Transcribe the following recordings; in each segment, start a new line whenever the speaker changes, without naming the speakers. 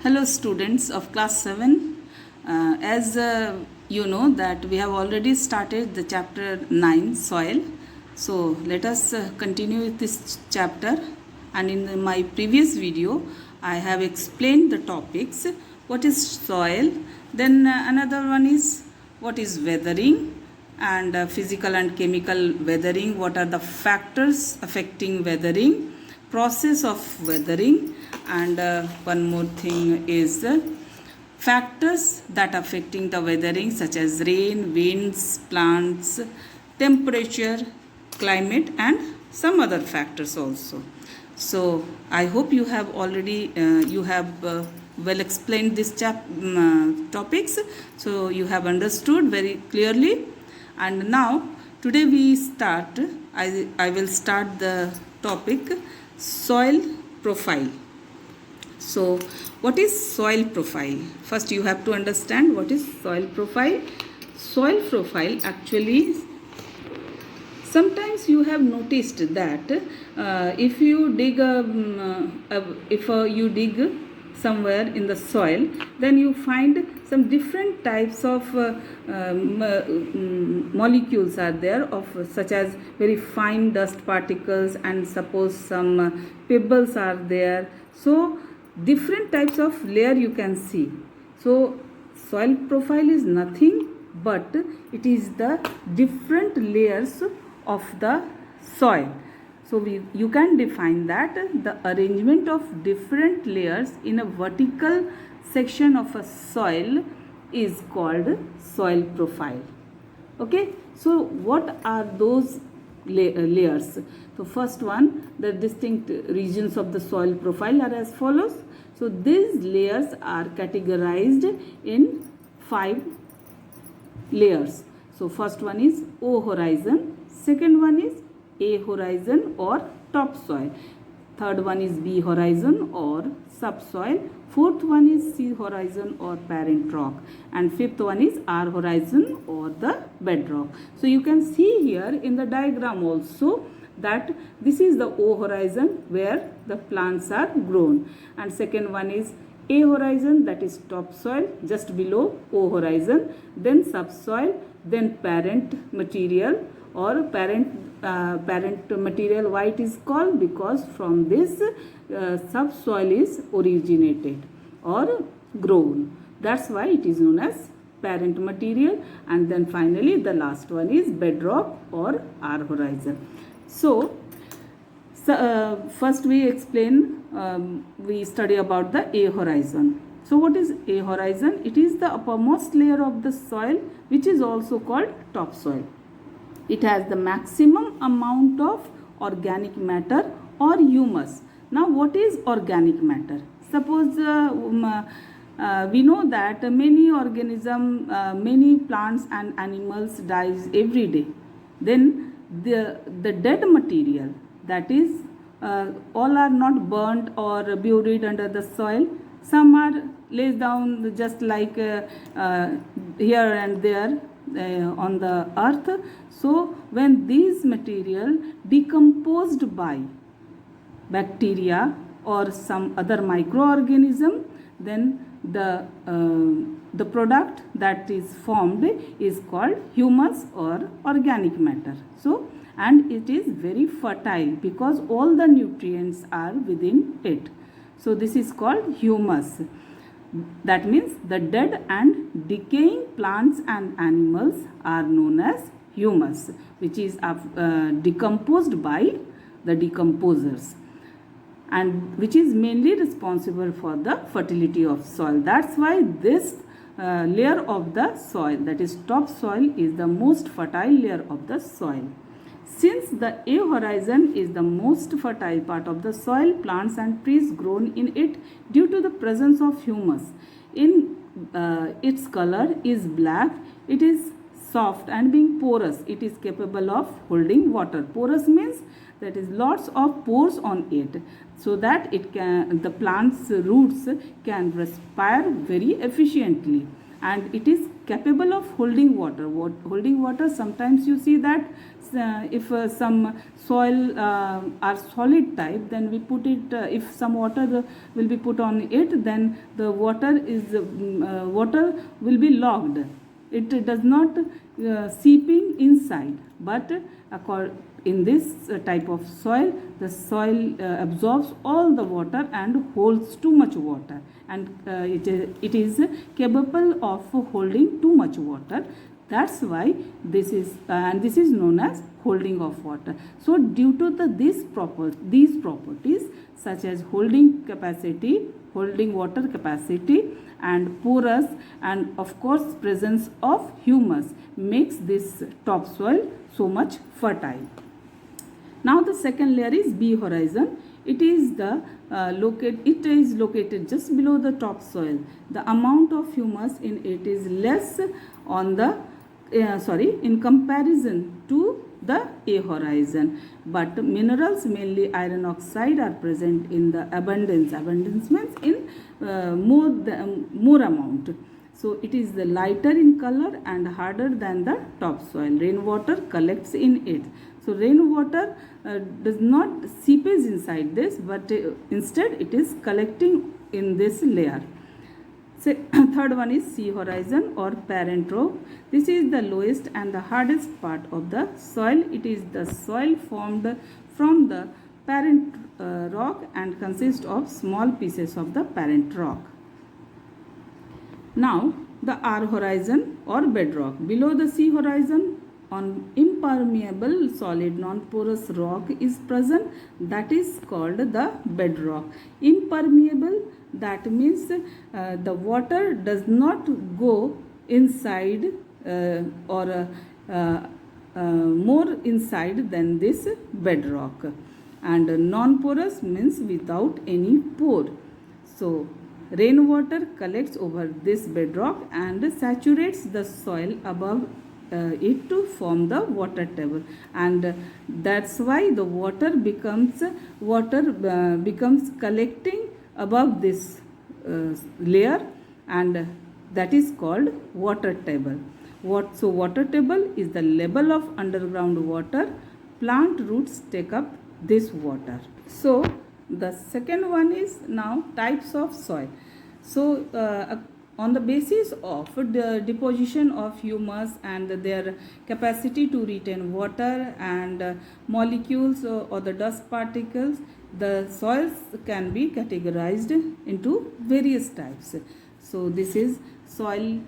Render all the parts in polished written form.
Hello students of class 7. As you know that we have already started the chapter 9 soil. So let us continue with this chapter, and in my previous video I have explained the topics. What is soil, then another one is what is weathering, and physical and chemical weathering, what are the factors affecting weathering, process of weathering, and one more thing is factors that affecting the weathering such as rain, winds, plants, temperature, climate, and some other factors also. So I hope you have already well explained this topics, so you have understood very clearly. And now today we start, I will start the topic soil profile. So what is soil profile? First you have to understand what is soil profile. Soil profile, actually, sometimes you have noticed that if you dig you dig somewhere in the soil, then you find some different types of molecules are there, of such as very fine dust particles, and suppose some pebbles are there. So different types of layer you can see. So soil profile is nothing but it is the different layers of the soil. So you can define that the arrangement of different layers in a vertical section of a soil is called soil profile. Okay, so what are those layers? So first one, the distinct regions of the soil profile are as follows. So these layers are categorized in 5 layers. So first one is O horizon, second one is A horizon or topsoil, third one is B horizon or subsoil, fourth one is C horizon or parent rock, and fifth one is R horizon or the bedrock. So you can see here in the diagram also that this is the O horizon where the plants are grown, and second one is A horizon, that is topsoil just below O horizon, then subsoil, then parent material or parent material. Why it is called? Because from this subsoil is originated or grown. That's why it is known as parent material. And then finally the last one is bedrock or R horizon. So first we explain, we study about the A horizon. So what is A horizon? It is the uppermost layer of the soil, which is also called topsoil. It has the maximum amount of organic matter or humus. Now what is organic matter? Suppose we know that many organisms, many plants and animals dies every day. Then the dead material, that is all are not burnt or buried under the soil. Some are laid down just like here and there on the earth. So when these material decomposed by bacteria or some other microorganism, then the product that is formed is called humus or organic matter. So, and it is very fertile because all the nutrients are within it. So this is called humus. That means the dead and decaying plants and animals are known as humus, which is decomposed by the decomposers, and which is mainly responsible for the fertility of soil. That's why this layer of the soil, that is topsoil, is the most fertile layer of the soil. Since the A horizon is the most fertile part of the soil, plants and trees grown in it due to the presence of humus. In its color is black, it is soft and being porous, it is capable of holding water. Porous means that is lots of pores on it, so that it can, the plant's roots can respire very efficiently, and it is capable of holding water. Holding water, sometimes you see that if some soil are solid type, then we put it, if some water will be put on it, then the water will be locked. It does not seeping inside, but in this type of soil, the soil absorbs all the water and holds too much water, and it is capable of holding too much water. That's why this is known as holding of water. So due to these properties such as holding capacity, holding water capacity, and porous, and of course presence of humus, makes this topsoil so much fertile. Now the second layer is B horizon. It is located just below the topsoil. The amount of humus in it is less on the in comparison to the A horizon, but minerals, mainly iron oxide, are present in the abundance. Abundance means in more amount. So it is the lighter in color and harder than the topsoil. Rainwater collects in it. So rainwater does not seepage inside this, but instead it is collecting in this layer. So, third one is C horizon or parent rock. This is the lowest and the hardest part of the soil. It is the soil formed from the parent rock and consists of small pieces of the parent rock. Now the R horizon or bedrock. Below the C horizon, on impermeable solid non-porous rock is present, that is called the bedrock. Impermeable, that means the water does not go inside or more inside than this bedrock, and non-porous means without any pore. So rainwater collects over this bedrock and saturates the soil above it to form the water table, and that's why the water becomes collecting above this layer, and that is called water table. So water table is the level of underground water. Plant roots take up this water. So the second one is now types of soil. So on the basis of the deposition of humus and their capacity to retain water and molecules or the dust particles, the soils can be categorized into various types. So this is soil.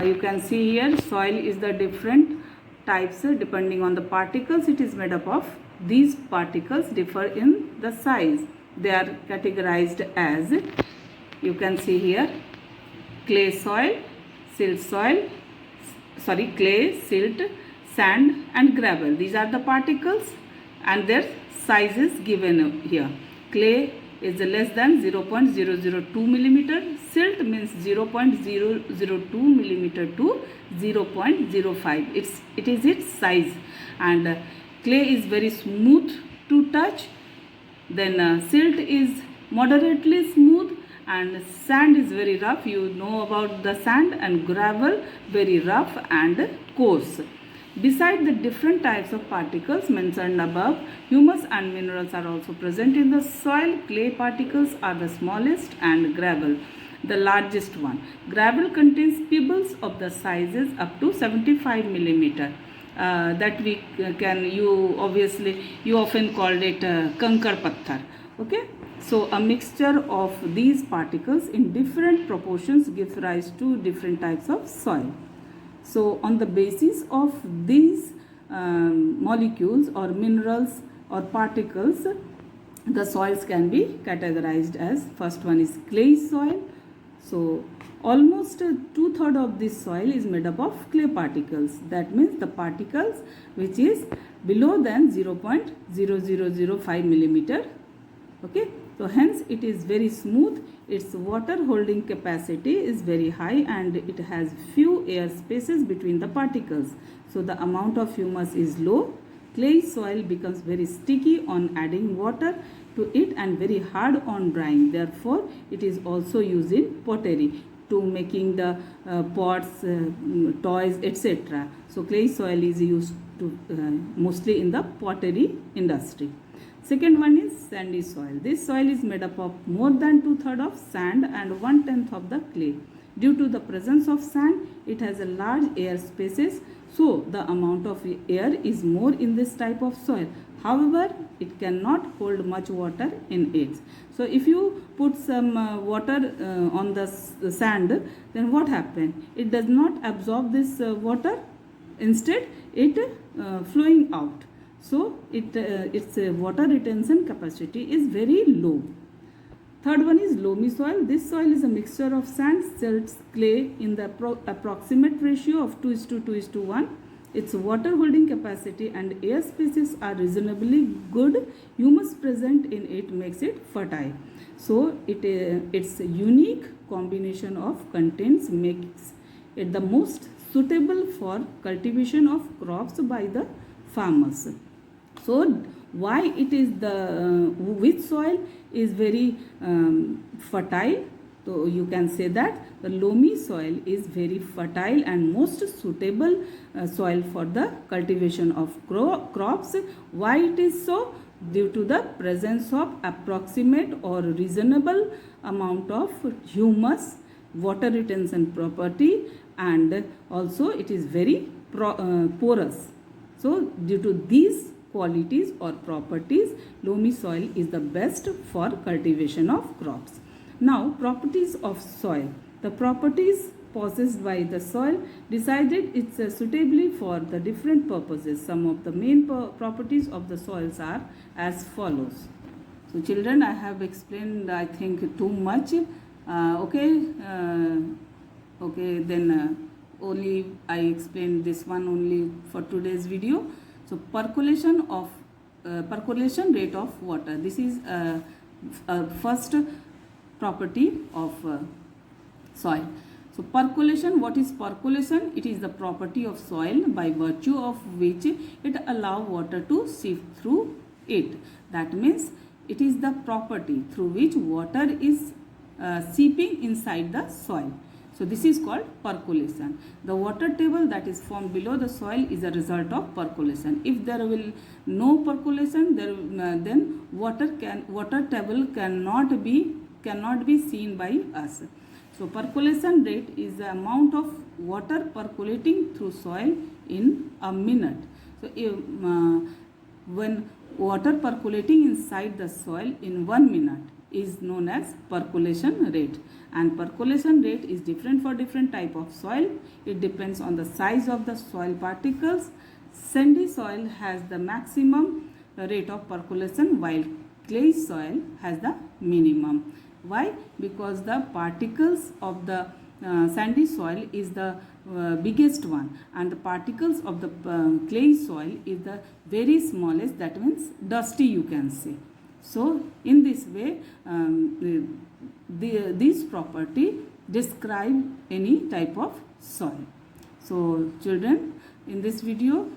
You can see here soil is the different types depending on the particles it is made up of. These particles differ in the size. They are categorized as, you can see here, clay soil, silt soil, clay, silt, sand and gravel. These are the particles and their sizes given here. Clay is less than 0.002 millimeter. Silt means 0.002 millimeter to 0.05. It is its size, and clay is very smooth to touch. Then silt is moderately smooth, and sand is very rough. You know about the sand. And gravel very rough and coarse. Beside the different types of particles mentioned above, humus and minerals are also present in the soil. Clay particles are the smallest and gravel the largest one. Gravel contains pebbles of the sizes up to 75 millimeter. That we can, you often called it kankar patthar. Okay. So a mixture of these particles in different proportions gives rise to different types of soil. So on the basis of these molecules or minerals or particles, the soils can be categorized as, first one is clay soil. So almost 2/3 of this soil is made up of clay particles. That means the particles which is below than 0.0005 millimeter. Okay. So hence it is very smooth, its water holding capacity is very high, and it has few air spaces between the particles. So the amount of humus is low. Clay soil becomes very sticky on adding water to it and very hard on drying. Therefore, it is also used in pottery. to making the pots, toys, etc. So clay soil is used to mostly in the pottery industry. Second one is sandy soil. This soil is made up of more than 2/3 of sand and 1/10 of the clay. Due to the presence of sand, it has a large air spaces, so the amount of air is more in this type of soil. However, it cannot hold much water in it. So if you put some water on the sand, then what happens? It does not absorb this water. Instead, it flowing out. So its water retention capacity is very low. Third one is loamy soil. This soil is a mixture of sand, silt, clay in the approximate ratio of 2:2:1. Its water holding capacity and air spaces are reasonably good. Humus present in it makes it fertile. So its unique combination of contents makes it the most suitable for cultivation of crops by the farmers. So why it is the which soil is very fertile? So you can say that the loamy soil is very fertile and most suitable soil for the cultivation of crops. Why it is so? Due to the presence of approximate or reasonable amount of humus, water retention property, and also it is very porous. So due to these qualities or properties, loamy soil is the best for cultivation of crops. Now, properties of soil. The properties possessed by the soil decided it's suitably for the different purposes. Some of the main properties of the soils are as follows. So children, I have explained, I think, too much. Okay, then only I explained this one only for today's video. So percolation rate of water. This is first property of soil. So percolation, what is percolation? It is the property of soil by virtue of which it allows water to sift through it. That means it is the property through which water is seeping inside the soil. So this is called percolation. The water table that is formed below the soil is a result of percolation. If there will no percolation, then water table cannot be seen by us. So percolation rate is the amount of water percolating through soil in a minute. So when water percolating inside the soil in 1 minute is known as percolation rate. And percolation rate is different for different type of soil. It depends on the size of the soil particles. Sandy soil has the maximum rate of percolation while clay soil has the minimum. Why? Because the particles of the sandy soil is the biggest one, and the particles of the clay soil is the very smallest, that means dusty you can say. So in this way this property describe any type of soil. So children, in this video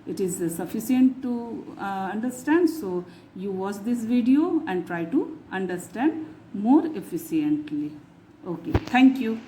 it is sufficient to understand. So you watch this video and try to understand more efficiently. Okay, thank you.